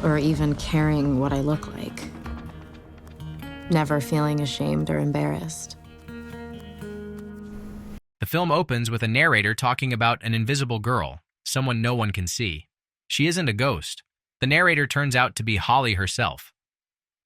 or even caring what I look like. Never feeling ashamed or embarrassed. The film opens with a narrator talking about an invisible girl, someone no one can see. She isn't a ghost. The narrator turns out to be Holly herself.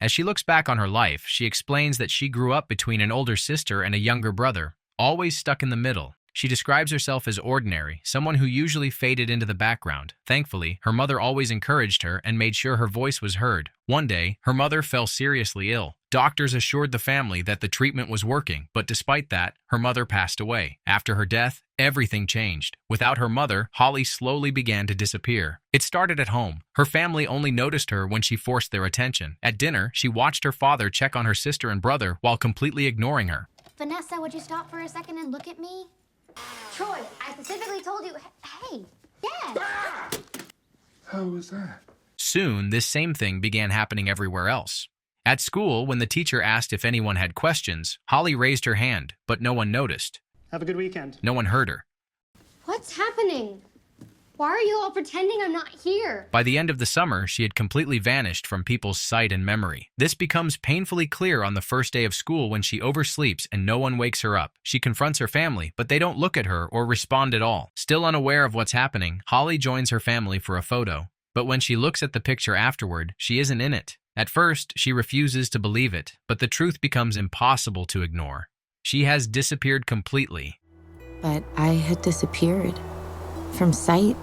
As she looks back on her life, she explains that she grew up between an older sister and a younger brother, always stuck in the middle. She describes herself as ordinary, someone who usually faded into the background. Thankfully, her mother always encouraged her and made sure her voice was heard. One day, her mother fell seriously ill. Doctors assured the family that the treatment was working, but despite that, her mother passed away. After her death, everything changed. Without her mother, Holly slowly began to disappear. It started at home. Her family only noticed her when she forced their attention. At dinner, she watched her father check on her sister and brother while completely ignoring her. Vanessa, would you stop for a second and look at me? Troy, I specifically told you, hey, Dad! Ah! How was that? Soon, this same thing began happening everywhere else. At school, when the teacher asked if anyone had questions, Holly raised her hand, but no one noticed. Have a good weekend. No one heard her. What's happening? Why are you all pretending I'm not here? By the end of the summer, she had completely vanished from people's sight and memory. This becomes painfully clear on the first day of school when she oversleeps and no one wakes her up. She confronts her family, but they don't look at her or respond at all. Still unaware of what's happening, Holly joins her family for a photo. But when she looks at the picture afterward, she isn't in it. At first, she refuses to believe it, but the truth becomes impossible to ignore. She has disappeared completely. But I had disappeared. From sight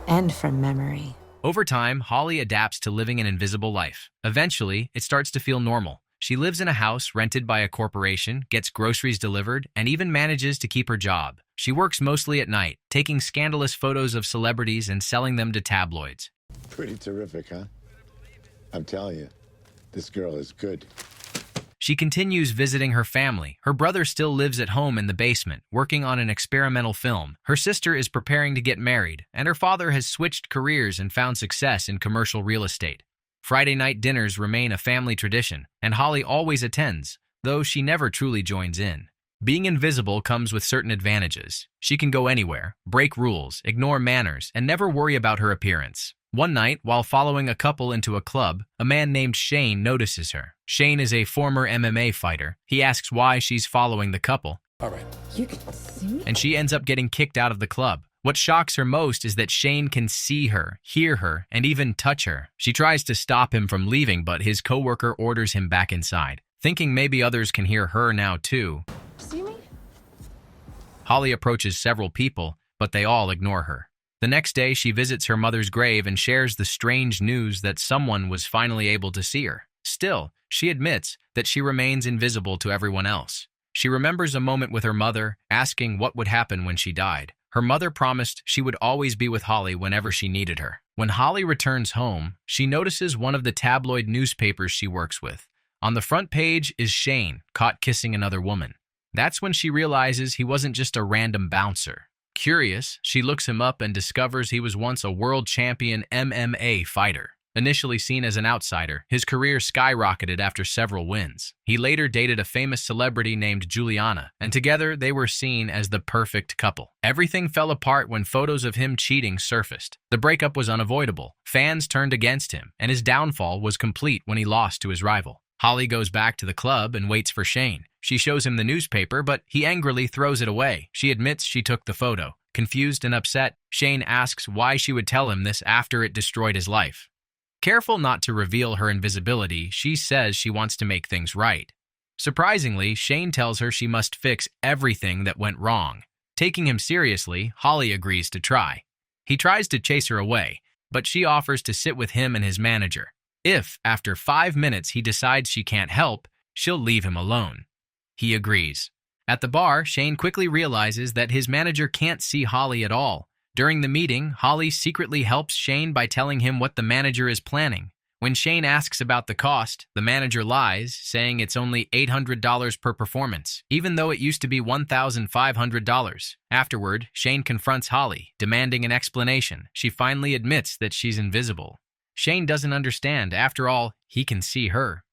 and from memory. Over time, Holly adapts to living an invisible life. Eventually, it starts to feel normal. She lives in a house rented by a corporation, gets groceries delivered, and even manages to keep her job. She works mostly at night, taking scandalous photos of celebrities and selling them to tabloids. Pretty terrific, huh? I'm telling you, this girl is good. She continues visiting her family. Her brother still lives at home in the basement, working on an experimental film. Her sister is preparing to get married, and her father has switched careers and found success in commercial real estate. Friday night dinners remain a family tradition, and Holly always attends, though she never truly joins in. Being invisible comes with certain advantages. She can go anywhere, break rules, ignore manners, and never worry about her appearance. One night, while following a couple into a club, a man named Shane notices her. Shane is a former MMA fighter. He asks why she's following the couple. All right. You can see me? And she ends up getting kicked out of the club. What shocks her most is that Shane can see her, hear her, and even touch her. She tries to stop him from leaving, but his coworker orders him back inside. Thinking maybe others can hear her now too, See me? Holly approaches several people, but they all ignore her. The next day, she visits her mother's grave and shares the strange news that someone was finally able to see her. Still, she admits that she remains invisible to everyone else. She remembers a moment with her mother, asking what would happen when she died. Her mother promised she would always be with Holly whenever she needed her. When Holly returns home, she notices one of the tabloid newspapers she works with. On the front page is Shane, caught kissing another woman. That's when she realizes he wasn't just a random bouncer. Curious, she looks him up and discovers he was once a world champion MMA fighter. Initially seen as an outsider, his career skyrocketed after several wins. He later dated a famous celebrity named Juliana, and together they were seen as the perfect couple. Everything fell apart when photos of him cheating surfaced. The breakup was unavoidable. Fans turned against him, and his downfall was complete when he lost to his rival. Holly goes back to the club and waits for Shane. She shows him the newspaper, but he angrily throws it away. She admits she took the photo. Confused and upset, Shane asks why she would tell him this after it destroyed his life. Careful not to reveal her invisibility, she says she wants to make things right. Surprisingly, Shane tells her she must fix everything that went wrong. Taking him seriously, Holly agrees to try. He tries to chase her away, but she offers to sit with him and his manager. If, after 5 minutes, he decides she can't help, she'll leave him alone. He agrees. At the bar, Shane quickly realizes that his manager can't see Holly at all. During the meeting, Holly secretly helps Shane by telling him what the manager is planning. When Shane asks about the cost, the manager lies, saying it's only $800 per performance, even though it used to be $1,500. Afterward, Shane confronts Holly, demanding an explanation. She finally admits that she's invisible. Shane doesn't understand. After all, he can see her.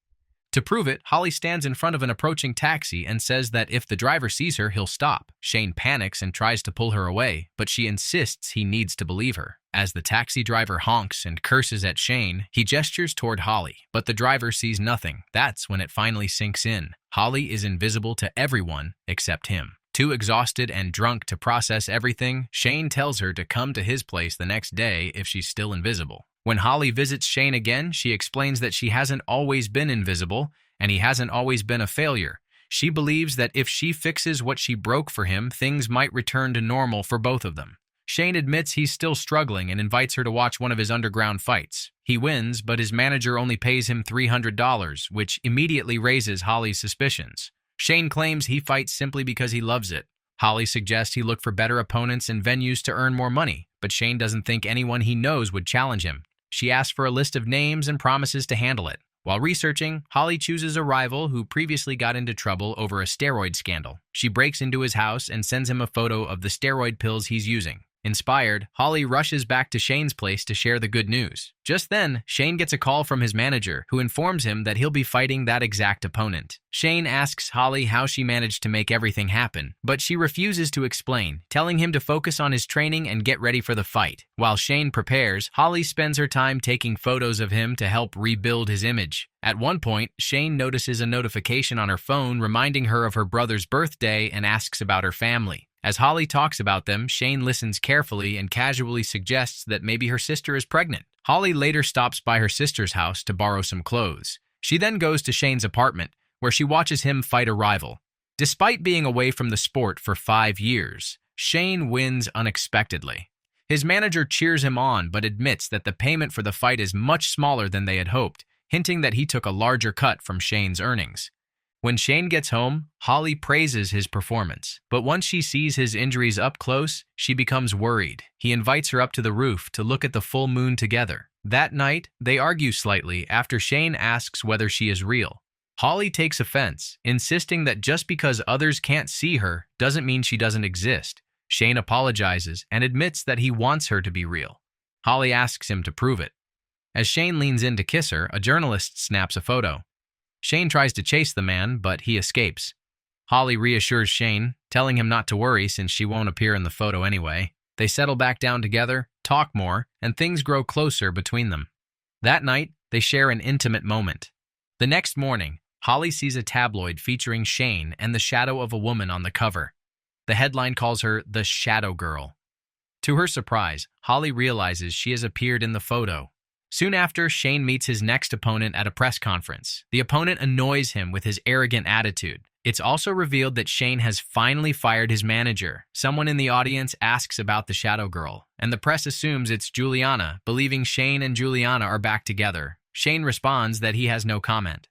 To prove it, Holly stands in front of an approaching taxi and says that if the driver sees her, he'll stop. Shane panics and tries to pull her away, but she insists he needs to believe her. As the taxi driver honks and curses at Shane, he gestures toward Holly, but the driver sees nothing. That's when it finally sinks in. Holly is invisible to everyone except him. Too exhausted and drunk to process everything, Shane tells her to come to his place the next day if she's still invisible. When Holly visits Shane again, she explains that she hasn't always been invisible, and he hasn't always been a failure. She believes that if she fixes what she broke for him, things might return to normal for both of them. Shane admits he's still struggling and invites her to watch one of his underground fights. He wins, but his manager only pays him $300, which immediately raises Holly's suspicions. Shane claims he fights simply because he loves it. Holly suggests he look for better opponents and venues to earn more money, but Shane doesn't think anyone he knows would challenge him. She asks for a list of names and promises to handle it. While researching, Holly chooses a rival who previously got into trouble over a steroid scandal. She breaks into his house and sends him a photo of the steroid pills he's using. Inspired, Holly rushes back to Shane's place to share the good news. Just then, Shane gets a call from his manager, who informs him that he'll be fighting that exact opponent. Shane asks Holly how she managed to make everything happen, but she refuses to explain, telling him to focus on his training and get ready for the fight. While Shane prepares, Holly spends her time taking photos of him to help rebuild his image. At one point, Shane notices a notification on her phone reminding her of her brother's birthday and asks about her family. As Holly talks about them, Shane listens carefully and casually suggests that maybe her sister is pregnant. Holly later stops by her sister's house to borrow some clothes. She then goes to Shane's apartment, where she watches him fight a rival. Despite being away from the sport for 5 years, Shane wins unexpectedly. His manager cheers him on but admits that the payment for the fight is much smaller than they had hoped, hinting that he took a larger cut from Shane's earnings. When Shane gets home, Holly praises his performance, but once she sees his injuries up close, she becomes worried. He invites her up to the roof to look at the full moon together. That night, they argue slightly after Shane asks whether she is real. Holly takes offense, insisting that just because others can't see her doesn't mean she doesn't exist. Shane apologizes and admits that he wants her to be real. Holly asks him to prove it. As Shane leans in to kiss her, a journalist snaps a photo. Shane tries to chase the man, but he escapes. Holly reassures Shane, telling him not to worry since she won't appear in the photo anyway. They settle back down together, talk more, and things grow closer between them. That night, they share an intimate moment. The next morning, Holly sees a tabloid featuring Shane and the shadow of a woman on the cover. The headline calls her the Shadow Girl. To her surprise, Holly realizes she has appeared in the photo. Soon after, Shane meets his next opponent at a press conference. The opponent annoys him with his arrogant attitude. It's also revealed that Shane has finally fired his manager. Someone in the audience asks about the Shadow Girl, and the press assumes it's Juliana, believing Shane and Juliana are back together. Shane responds that he has no comment.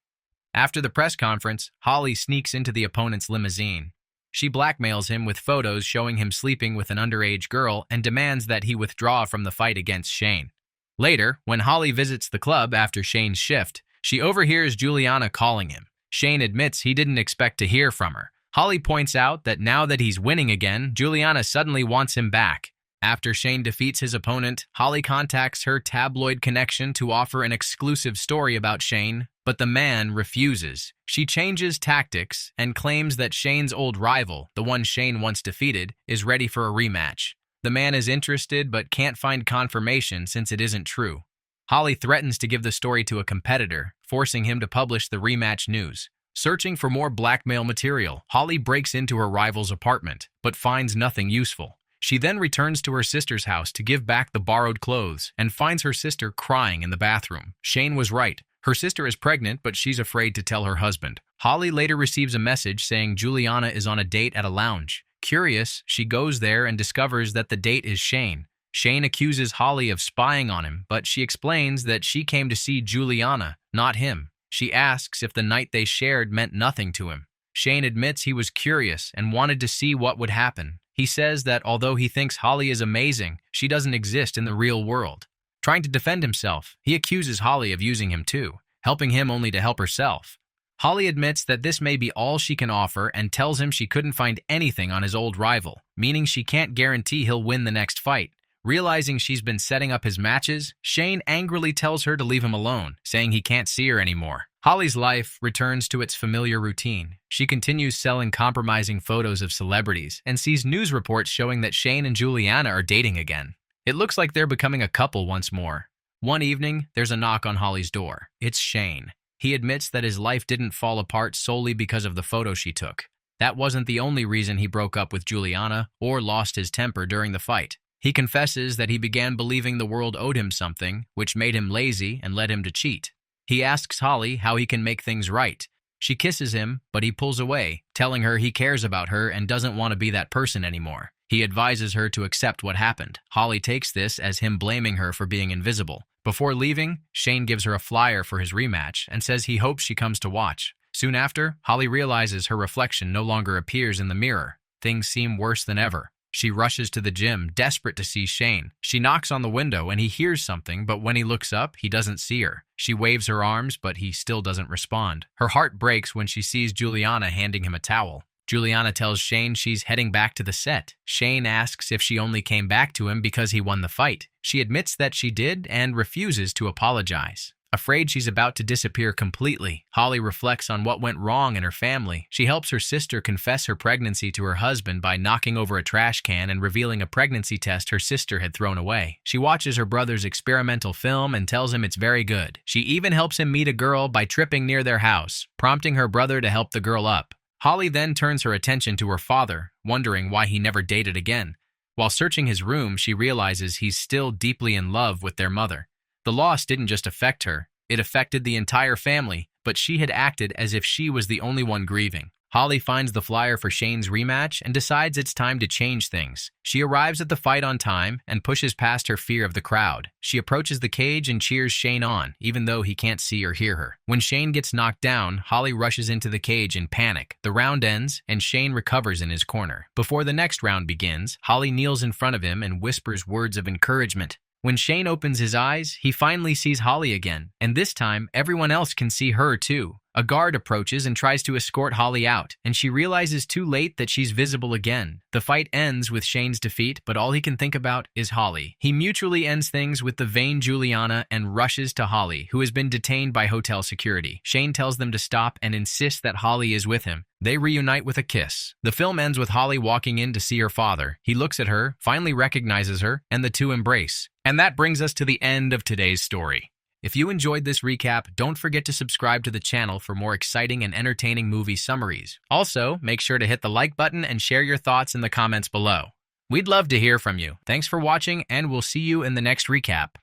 After the press conference, Holly sneaks into the opponent's limousine. She blackmails him with photos showing him sleeping with an underage girl and demands that he withdraw from the fight against Shane. Later, when Holly visits the club after Shane's shift, she overhears Juliana calling him. Shane admits he didn't expect to hear from her. Holly points out that now that he's winning again, Juliana suddenly wants him back. After Shane defeats his opponent, Holly contacts her tabloid connection to offer an exclusive story about Shane, but the man refuses. She changes tactics and claims that Shane's old rival, the one Shane once defeated, is ready for a rematch. The man is interested but can't find confirmation since it isn't true. Holly threatens to give the story to a competitor, forcing him to publish the rematch news. Searching for more blackmail material, Holly breaks into her rival's apartment, but finds nothing useful. She then returns to her sister's house to give back the borrowed clothes and finds her sister crying in the bathroom. Shane was right. Her sister is pregnant, but she's afraid to tell her husband. Holly later receives a message saying Juliana is on a date at a lounge. Curious, she goes there and discovers that the date is Shane. Shane accuses Holly of spying on him, but she explains that she came to see Juliana, not him. She asks if the night they shared meant nothing to him. Shane admits he was curious and wanted to see what would happen. He says that although he thinks Holly is amazing, she doesn't exist in the real world. Trying to defend himself, he accuses Holly of using him too, helping him only to help herself. Holly admits that this may be all she can offer and tells him she couldn't find anything on his old rival, meaning she can't guarantee he'll win the next fight. Realizing she's been setting up his matches, Shane angrily tells her to leave him alone, saying he can't see her anymore. Holly's life returns to its familiar routine. She continues selling compromising photos of celebrities and sees news reports showing that Shane and Juliana are dating again. It looks like they're becoming a couple once more. One evening, there's a knock on Holly's door. It's Shane. He admits that his life didn't fall apart solely because of the photo she took. That wasn't the only reason he broke up with Juliana or lost his temper during the fight. He confesses that he began believing the world owed him something, which made him lazy and led him to cheat. He asks Holly how he can make things right. She kisses him, but he pulls away, telling her he cares about her and doesn't want to be that person anymore. He advises her to accept what happened. Holly takes this as him blaming her for being invisible. Before leaving, Shane gives her a flyer for his rematch and says he hopes she comes to watch. Soon after, Holly realizes her reflection no longer appears in the mirror. Things seem worse than ever. She rushes to the gym, desperate to see Shane. She knocks on the window and he hears something, but when he looks up, he doesn't see her. She waves her arms, but he still doesn't respond. Her heart breaks when she sees Juliana handing him a towel. Juliana tells Shane she's heading back to the set. Shane asks if she only came back to him because he won the fight. She admits that she did and refuses to apologize. Afraid she's about to disappear completely, Holly reflects on what went wrong in her family. She helps her sister confess her pregnancy to her husband by knocking over a trash can and revealing a pregnancy test her sister had thrown away. She watches her brother's experimental film and tells him it's very good. She even helps him meet a girl by tripping near their house, prompting her brother to help the girl up. Holly then turns her attention to her father, wondering why he never dated again. While searching his room, she realizes he's still deeply in love with their mother. The loss didn't just affect her, it affected the entire family, but she had acted as if she was the only one grieving. Holly finds the flyer for Shane's rematch and decides it's time to change things. She arrives at the fight on time and pushes past her fear of the crowd. She approaches the cage and cheers Shane on, even though he can't see or hear her. When Shane gets knocked down, Holly rushes into the cage in panic. The round ends, and Shane recovers in his corner. Before the next round begins, Holly kneels in front of him and whispers words of encouragement. When Shane opens his eyes, he finally sees Holly again, and this time, everyone else can see her too. A guard approaches and tries to escort Holly out, and she realizes too late that she's visible again. The fight ends with Shane's defeat, but all he can think about is Holly. He mutually ends things with the vain Juliana and rushes to Holly, who has been detained by hotel security. Shane tells them to stop and insists that Holly is with him. They reunite with a kiss. The film ends with Holly walking in to see her father. He looks at her, finally recognizes her, and the two embrace. And that brings us to the end of today's story. If you enjoyed this recap, don't forget to subscribe to the channel for more exciting and entertaining movie summaries. Also, make sure to hit the like button and share your thoughts in the comments below. We'd love to hear from you. Thanks for watching, and we'll see you in the next recap.